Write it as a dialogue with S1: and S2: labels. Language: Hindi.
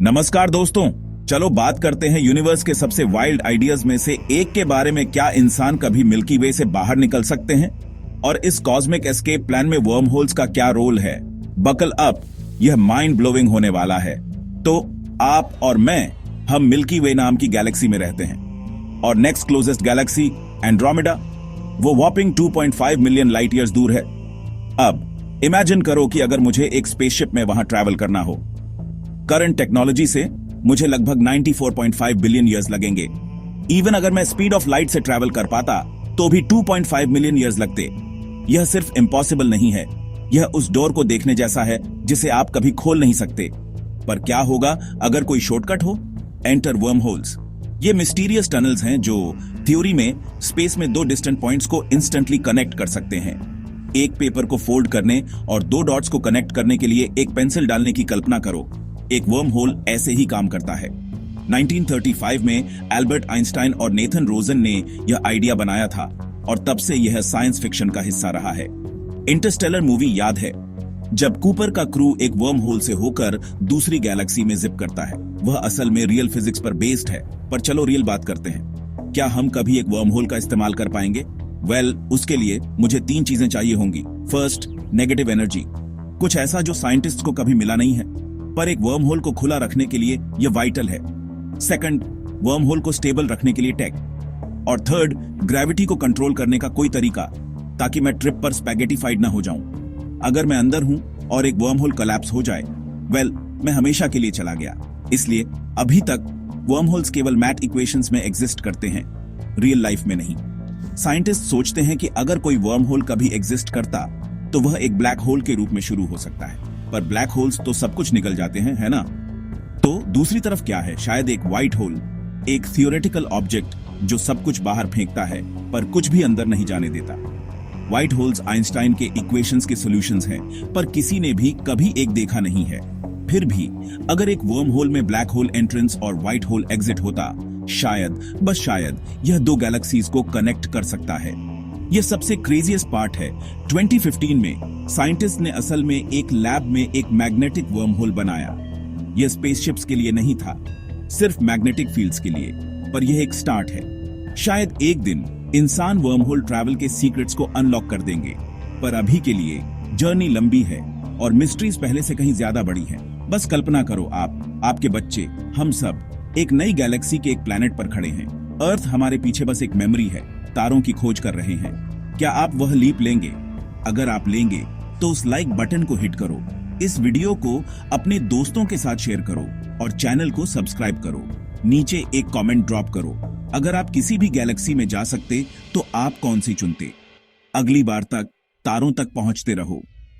S1: नमस्कार दोस्तों, चलो बात करते हैं यूनिवर्स के सबसे वाइल्ड आइडियाज में से एक के बारे में। क्या इंसान कभी मिल्की वे से बाहर निकल सकते हैं? और इस कॉस्मिक एस्केप प्लान में वर्म होल्स का क्या रोल है? बकल अप, यह माइंड ब्लोइंग होने वाला है। तो आप और मैं, हम मिल्की वे नाम की गैलेक्सी में रहते हैं और नेक्स्ट क्लोजेस्ट गैलेक्सी एंड्रोमेडा, वो वॉपिंग 2.5 मिलियन लाइट ईयर्स दूर है। अब इमेजिन करो कि अगर मुझे एक स्पेसशिप में वहां ट्रैवल करना हो। करंट टेक्नोलॉजी से मुझे लगभग 94.5 बिलियन ईयर्स लगेंगे। इवन अगर मैं स्पीड ऑफ लाइट से ट्रैवल कर पाता तो भी 2.5 मिलियन ईयर्स लगते। यह सिर्फ इम्पॉसिबल नहीं है, यह उस डोर को देखने जैसा है जिसे आप कभी खोल नहीं सकते। पर क्या होगा अगर कोई शॉर्टकट हो? Enter worm holes. ये मिस्टीरियस टनल्स हैं जो थ्योरी में स्पेस में दो डिस्टेंट पॉइंट्स को इंस्टेंटली कनेक्ट कर सकते हैं। एक पेपर को फोल्ड करने और दो डॉट्स को कनेक्ट करने के लिए एक पेंसिल डालने की कल्पना करो। एक वर्म होल ऐसे ही काम करता है। 1935 में एल्बर्ट आइंस्टाइन और नेथन रोजन ने यह आइडिया बनाया था और तब से यह साइंस फिक्शन का हिस्सा रहा है। इंटरस्टेलर मूवी याद है, जब कूपर का क्रू एक वर्म होल से होकर दूसरी गैलेक्सी में जिप करता है। वह असल में रियल फिजिक्स पर बेस्ड है। पर चलो रियल बात करते हैं, क्या हम कभी एक वर्म होल का इस्तेमाल कर पाएंगे? उसके लिए मुझे 3 चीजें चाहिए होंगी। फर्स्ट, नेगेटिव एनर्जी, कुछ ऐसा जो साइंटिस्ट को कभी मिला नहीं है, पर एक वर्म होल को खुला रखने के लिए यह वाइटल है। सेकंड, वर्म होल को स्टेबल रखने के लिए टेक। और थर्ड, ग्रेविटी को कंट्रोल करने का कोई तरीका, ताकि मैं ट्रिप पर स्पैगेटिफाइड ना हो जाऊं। अगर मैं अंदर हूं और एक वर्म होल कोलैप्स हो जाए, मैं हमेशा के लिए चला गया। इसलिए अभी तक वर्म होल्स केवल मैथ इक्वेशंस में एग्जिस्ट करते हैं, रियल लाइफ में नहीं। साइंटिस्ट सोचते हैं कि अगर कोई वर्म होल कभी एग्जिस्ट करता तो वह एक ब्लैक होल के रूप में शुरू हो सकता है। पर ब्लैक होल्स तो सब कुछ निकल जाते हैं, है ना? तो दूसरी तरफ क्या है? शायद एक व्हाइट होल, एक थियोरेटिकल ऑब्जेक्ट जो सब कुछ बाहर फेंकता है पर कुछ भी अंदर नहीं जाने देता। व्हाइट होल्स आइंस्टाइन के इक्वेशंस के सॉल्यूशंस हैं, पर किसी ने भी कभी एक देखा नहीं है। फिर भी अगर एक वर्म होल में ब्लैक होल एंट्रेंस और व्हाइट होल एग्जिट होता, शायद, बस शायद, यह दो गैलेक्सीज को कनेक्ट कर सकता है। यह सबसे क्रेजीएस्ट पार्ट है। 2015 में साइंटिस्ट ने असल में एक लैब में एक मैग्नेटिक वर्म होल बनाया। यह स्पेसशिप्स के लिए नहीं था, सिर्फ मैग्नेटिक फील्ड्स के लिए। पर यह एक स्टार्ट है। शायद एक दिन इंसान वर्म होल ट्रैवल के सीक्रेट्स को अनलॉक कर देंगे। पर अभी के लिए जर्नी लंबी है और मिस्ट्रीज पहले से कहीं ज्यादा बड़ी है। बस कल्पना करो, आप, आपके बच्चे, हम सब एक नई गैलेक्सी के एक प्लैनेट पर खड़े हैं। अर्थ हमारे पीछे बस एक मेमोरी है, तारों की खोज कर रहे हैं। क्या आप वह लीप लेंगे? अगर आप लेंगे तो उस लाइक बटन को हिट करो, इस वीडियो को अपने दोस्तों के साथ शेयर करो और चैनल को सब्सक्राइब करो। नीचे एक कमेंट ड्रॉप करो। अगर आप किसी भी गैलेक्सी में जा सकते तो आप कौन सी चुनते? अगली बार तक तारों तक पहुंचते रहो।